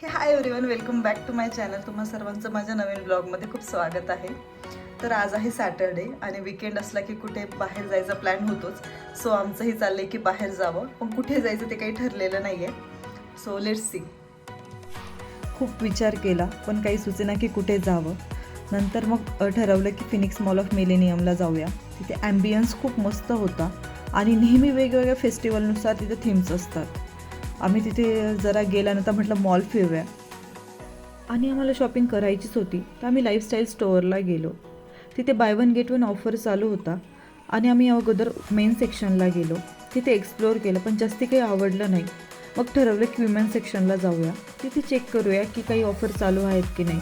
High everyone, welcome back to my channel. तुम्हा सर्वांचं माझ्या नवीन ब्लॉगमध्ये खूप स्वागत आहे. तर आज आहे सॅटर्डे आणि वीकेंड असला की कुठे बाहेर जायचा प्लॅन होतोच. सो आमचंही चाललं आहे की बाहेर जावं, पण कुठे जायचं ते काही ठरलेलं नाही आहे. So let's see. खूप विचार केला पण काही सुचेना की कुठे जावं. नंतर मग ठरवलं की फिनिक्स मॉल ऑफ मिलेनियमला जाऊया. तिथे ॲम्बियन्स खूप मस्त होता आणि नेहमी वेगवेगळ्या फेस्टिवलनुसार तिथे थीम्स असतात. आम्ही तिथे जरा गेल्यानंतर म्हटलं मॉल फिरूया आणि आम्हाला शॉपिंग करायचीच होती. तर आम्ही लाईफस्टाईल स्टोअरला गेलो. तिथे by one get one offer चालू होता आणि आम्ही अगोदर मेन सेक्शनला गेलो. तिथे एक्सप्लोअर केलं पण जास्ती काही आवडलं नाही. मग ठरवलं की विमेन सेक्शनला जाऊया, तिथे चेक करूया की काही ऑफर चालू आहेत की नाही.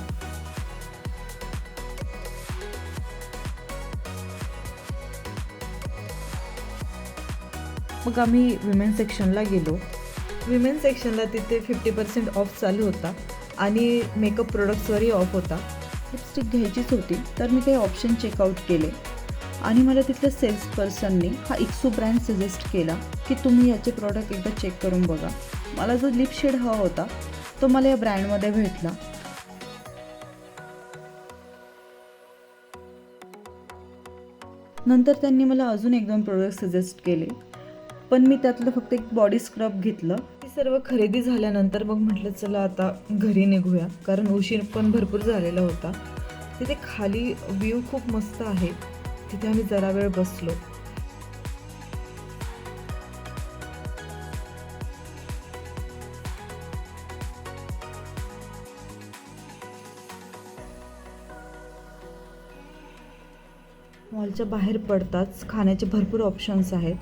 मग आम्ही विमेन सेक्शनला गेलो. विमेन सेक्शनला तिथे 50% ऑफ चालू होता आणि मेकअप प्रोडक्ट्सवरही ऑफ होता. लिपस्टिक घ्यायचीच होती तर मी काही ऑप्शन चेकआउट केले आणि मला तिथल्या सेल्स पर्सननी हा इक्सू ब्रँड सजेस्ट केला की तुम्ही याचे प्रॉडक्ट एकदा चेक करून बघा. मला जो लिप शेड हवा होता तो मला या ब्रँडमध्ये भेटला. नंतर त्यांनी मला अजून एक दोन प्रोडक्ट सजेस्ट केले पण मी त्यातलं फक्त एक बॉडी स्क्रब घेतलं. ही सर्व खरेदी झाल्यानंतर मग म्हटलं चला आता घरी निघूया, कारण उशीर पण भरपूर झालेला होता. तिथे खाली व्ह्यू खूप मस्त आहे. तिथे आम्ही जरा वेळ बसलो. मॉलच्या बाहेर पडताच खाण्याचे भरपूर ऑप्शन्स आहेत.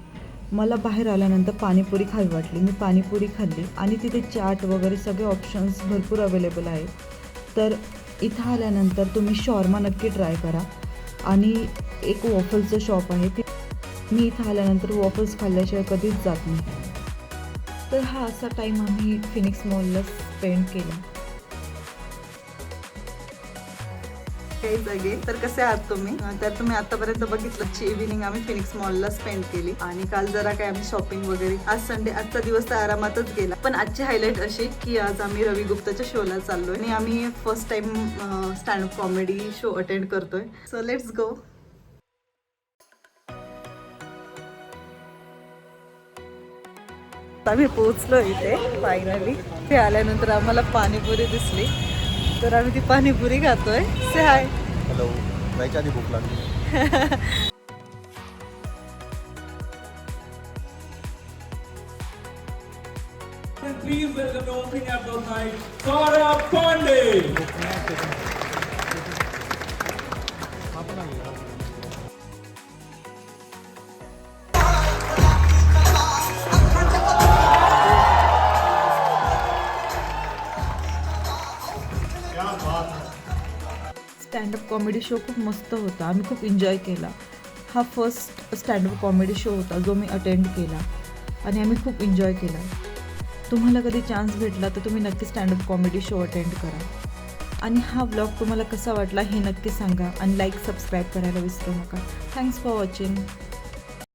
मला बाहेर आल्यानंतर पाणीपुरी खावी वाटली. मी पाणीपुरी खाल्ली आणि तिथे चाट वगैरे सगळे ऑप्शन्स भरपूर अवेलेबल आहेत. तर इथं आल्यानंतर तुम्ही शॉर्मा नक्की ट्राय करा. आणि एक वॉफलचं शॉप आहे, ते मी इथं आल्यानंतर वॉफल्स खाल्ल्याशिवाय कधीच जात नाही. तर हा असा टाईम आम्ही फिनिक्स मॉलला स्पेंड केला. काही जागे तर कसे आहात तुम्ही? तर तुम्ही आतापर्यंत बघितलं इव्हिनिंग आम्ही फिनिक्स मॉलला स्पेंड केली आणि काल जरा काय आम्ही शॉपिंग वगैरे. आज संडे, आजचा दिवस तर आरामातच गेला. पण आजची हायलाईट अशी की आज आम्ही रवी गुप्ताच्या शोला चाललोय आणि आम्ही first time standup comedy show attend करतोय. So let's go. आम्ही पोहोचलो इथे फायनली. ते आल्यानंतर आम्हाला पाणीपुरी दिसली तर आम्ही ती पाणीपुरी खातोय. से हाय. हॅलो. जायच्या आधी भूक लागली. Please welcome the opening act of night, Sara Pandey. Standup comedy show खूप मस्त होता. आम्ही खूप एन्जॉय केला. हा फर्स्ट स्टँडअप कॉमेडी शो होता जो मी अटेंड केला आणि आम्ही खूप एन्जॉय केला. तुम्हाला कधी चान्स भेटला तर तुम्ही नक्की स्टँडअप कॉमेडी शो अटेंड करा. आणि हा ब्लॉग तुम्हाला कसा वाटला हे नक्की सांगा आणि लाईक सबस्क्राईब करायला विसरू नका. Thanks for watching.